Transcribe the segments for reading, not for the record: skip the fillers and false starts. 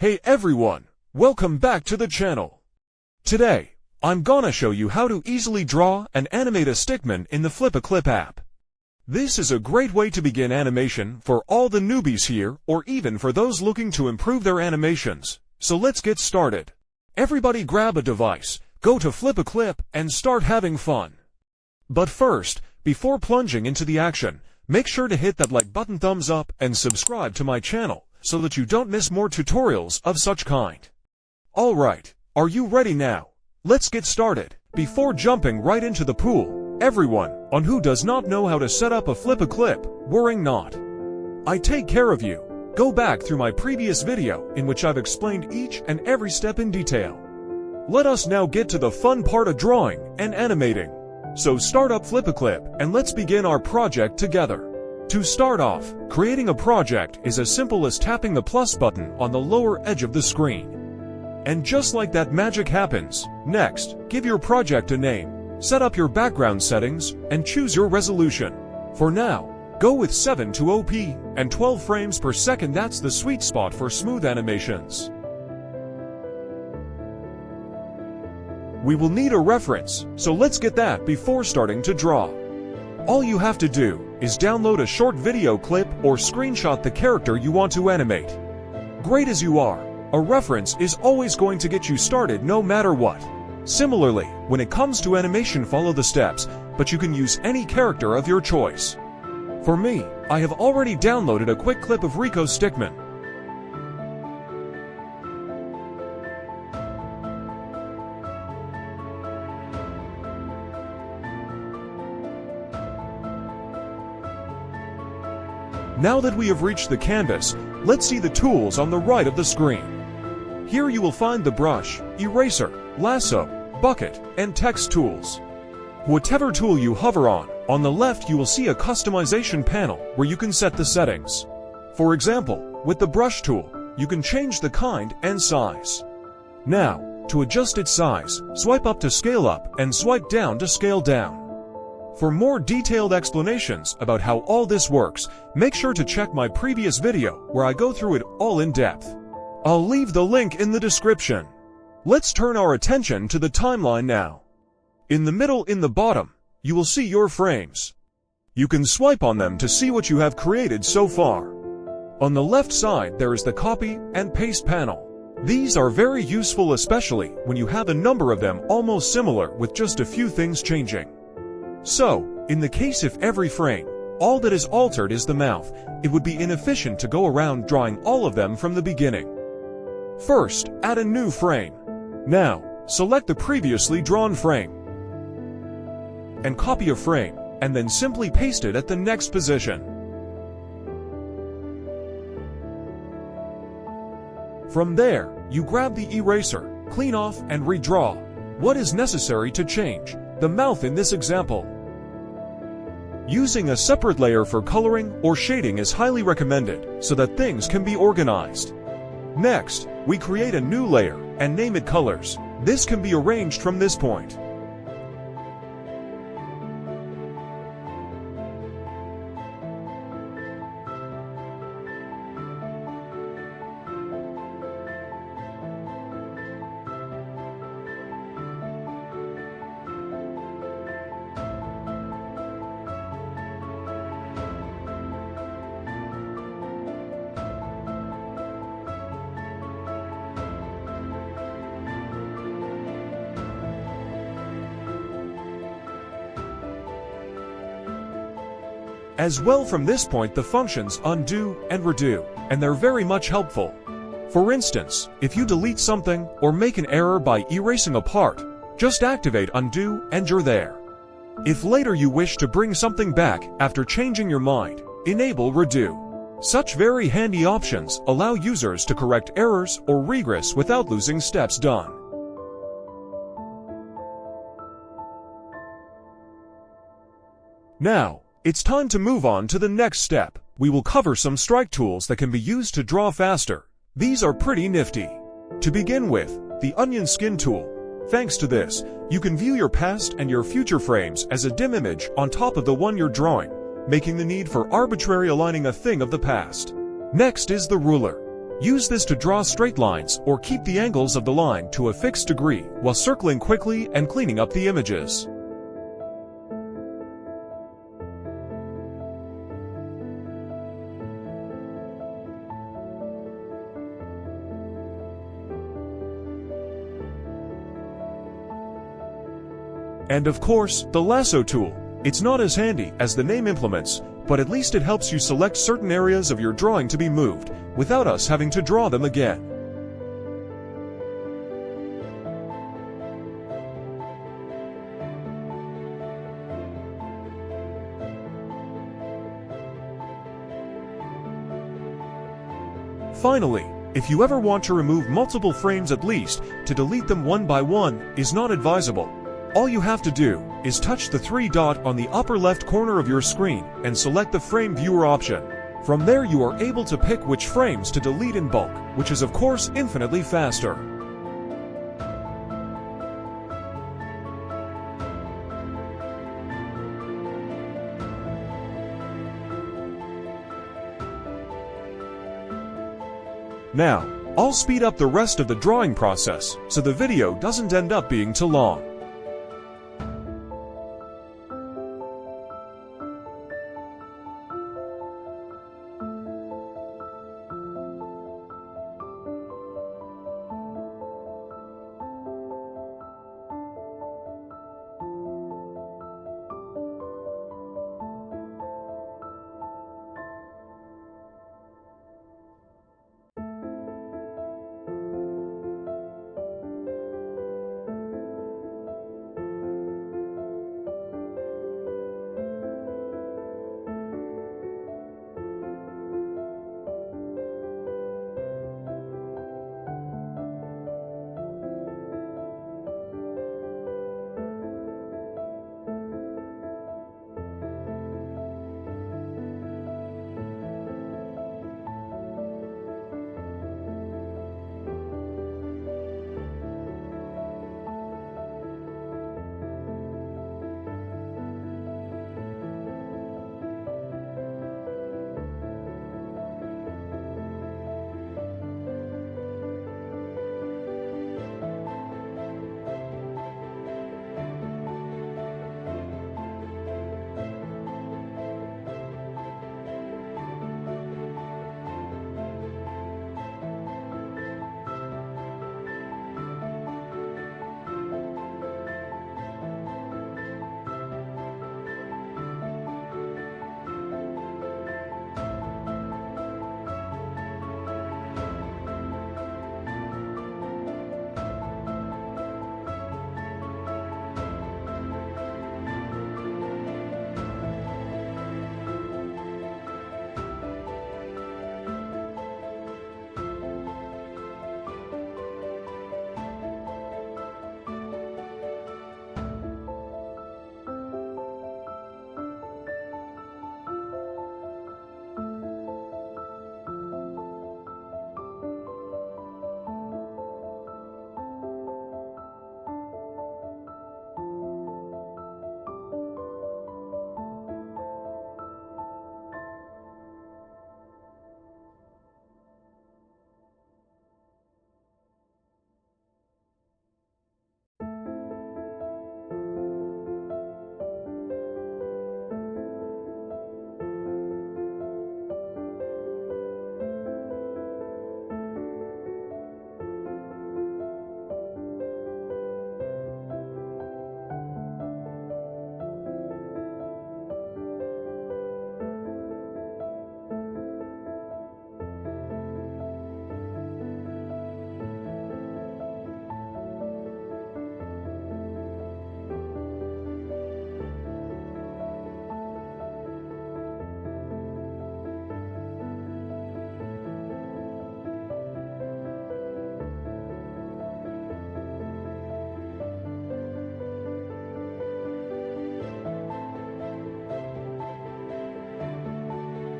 Hey everyone, welcome back to the channel. Today, I'm gonna show you how to easily draw and animate a Stickman in the Flipaclip app. This is a great way to begin animation for all the newbies here or even for those looking to improve their animations. So let's get started. Everybody grab a device, go to Flipaclip and start having fun. But first, before plunging into the action, make sure to hit that like button, thumbs up, and subscribe to my channel so that you don't miss more tutorials of such kind. Alright, are you ready now? Let's get started. Before jumping right into the pool, everyone on who does not know how to set up a Flipaclip, worrying not. I take care of you. Go back through my previous video in which I've explained each and every step in detail. Let us now get to the fun part of drawing and animating. So start up Flipaclip and let's begin our project together. To start off, creating a project is as simple as tapping the plus button on the lower edge of the screen. And just like that, magic happens. Next, give your project a name, set up your background settings, and choose your resolution. For now, go with 720p and 12 frames per second. That's the sweet spot for smooth animations. We will need a reference, so let's get that before starting to draw. All you have to do is download a short video clip or screenshot the character you want to animate. Great as you are, a reference is always going to get you started no matter what. Similarly, when it comes to animation, follow the steps, but you can use any character of your choice. For me, I have already downloaded a quick clip of Rico Stickman. Now that we have reached the canvas, let's see the tools on the right of the screen. Here you will find the brush, eraser, lasso, bucket, and text tools. Whatever tool you hover on the left you will see a customization panel where you can set the settings. For example, with the brush tool, you can change the kind and size. Now, to adjust its size, swipe up to scale up and swipe down to scale down. For more detailed explanations about how all this works, make sure to check my previous video where I go through it all in depth. I'll leave the link in the description. Let's turn our attention to the timeline now. In the middle, in the bottom, you will see your frames. You can swipe on them to see what you have created so far. On the left side there is the copy and paste panel. These are very useful, especially when you have a number of them almost similar with just a few things changing. So, in the case if every frame, all that is altered is the mouth, it would be inefficient to go around drawing all of them from the beginning. First, add a new frame. Now, select the previously drawn frame and copy a frame, and then simply paste it at the next position. From there, you grab the eraser, clean off and redraw what is necessary to change the mouth in this example. Using a separate layer for coloring or shading is highly recommended so that things can be organized. Next, we create a new layer and name it colors. This can be arranged from this point. As well, from this point the functions undo and redo, and they're very much helpful. For instance, if you delete something or make an error by erasing a part, just activate undo and you're there. If later you wish to bring something back after changing your mind, enable redo. Such very handy options allow users to correct errors or regress without losing steps done. Now, it's time to move on to the next step. We will cover some strike tools that can be used to draw faster. These are pretty nifty. To begin with, the onion skin tool. Thanks to this, you can view your past and your future frames as a dim image on top of the one you're drawing, making the need for arbitrary aligning a thing of the past. Next is the ruler. Use this to draw straight lines or keep the angles of the line to a fixed degree while circling quickly and cleaning up the images. And of course, the lasso tool. It's not as handy as the name implements, but at least it helps you select certain areas of your drawing to be moved, without us having to draw them again. Finally, if you ever want to remove multiple frames at least, to delete them one by one is not advisable. All you have to do is touch the three dot on the upper left corner of your screen and select the Frame Viewer option. From there you are able to pick which frames to delete in bulk, which is of course infinitely faster. Now, I'll speed up the rest of the drawing process so the video doesn't end up being too long.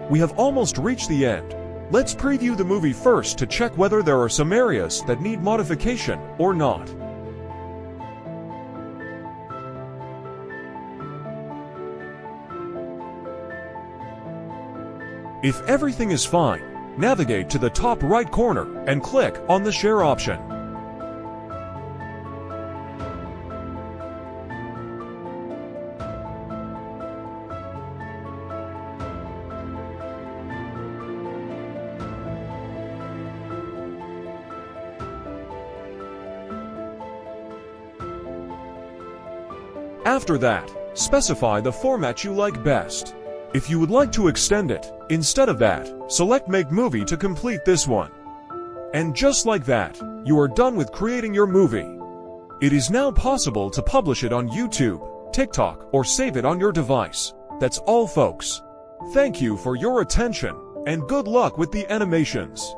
We have almost reached the end. Let's preview the movie first to check whether there are some areas that need modification or not. If everything is fine, Navigate to the top right corner and click on the Share option. After that, specify the format you like best. If you would like to extend it, instead of that, select Make Movie to complete this one. And just like that, you are done with creating your movie. It is now possible to publish it on YouTube, TikTok, or save it on your device. That's all, folks. Thank you for your attention, and good luck with the animations.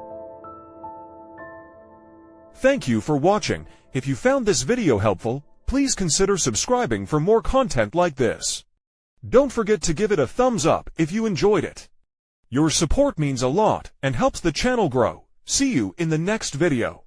Thank you for watching. If you found this video helpful, please consider subscribing for more content like this. Don't forget to give it a thumbs up if you enjoyed it. Your support means a lot and helps the channel grow. See you in the next video.